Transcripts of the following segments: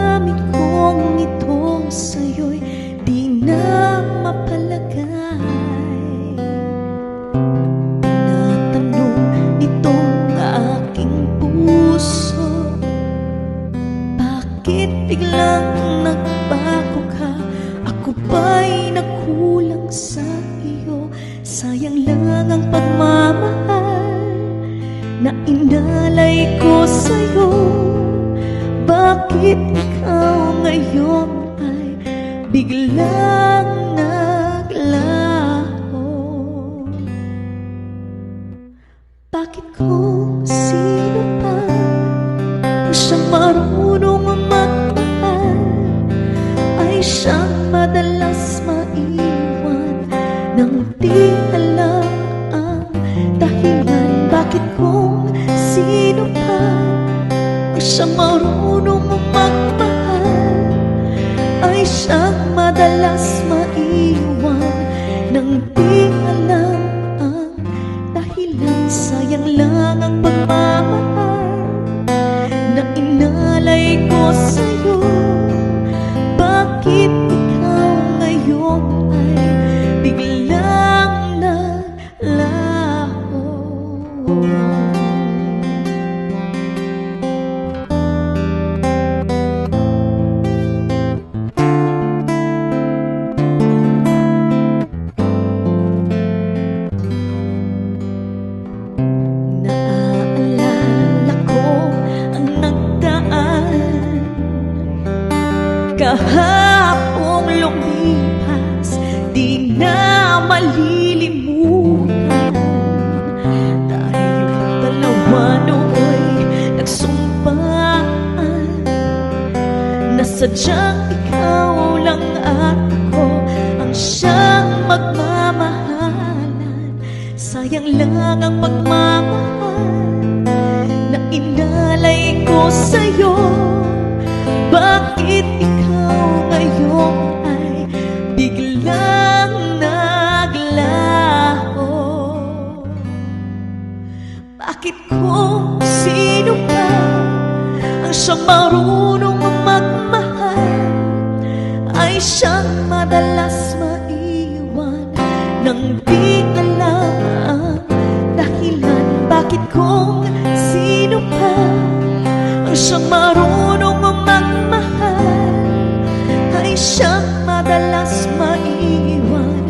damdamin kong ito sa'yo'y di na mapalagay. Tinatanong nitong aking puso, bakit biglang nagbago ka? Ako ba'y nagkulang sa iyo? Sayang lang ang pagmamahal na inalay ko sa'yo. Bakit ikaw ngayon ay biglang naglaho? Bakit kung sino pa ang siyang marunong magmahal ay siyang madalas maiwan nang di alam ang dahilan? Bakit kung sino pa ang siyang marunong magmahal ay siyang madalas maiwan nang di alam ang dahilan? Sayang lang ang pagmamahal na inalay ko sa'yo. Bakit ikaw ngayon ay biglang naglaho? Naaalala ko ang nagdaan kahapong lumipas, di na malilimutan. Tayong dalawa nooy nagsumpaan na sadyang ikaw lang at ako ang siyang magmamahalan. Sayang lang ang pagmamahal na inalay ko sa'yo. Bakit ikaw ngayon ay biglang naglaho? Bakit kung sino pa ang siyang marunong magmahal ay siyang madalas maiwan nang di alam ang dahilan? Bakit kung sino pa ang siyang marunong magmahal ay siyang madalas maiwan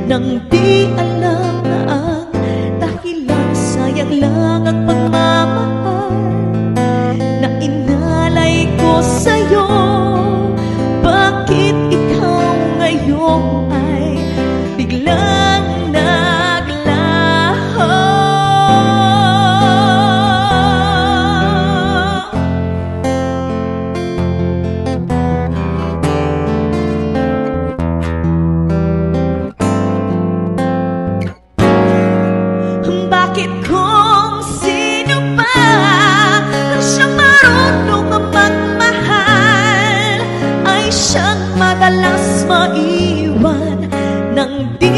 nang di alam ang dahilan? Sayang lang ang pagmamahal na inalay ko sa'yo. Bakit ikaw ngayon ay biglang naglaho? Bakit kung sino pa ang siyang marunong magmahal ay siyang madalas maiwan nang di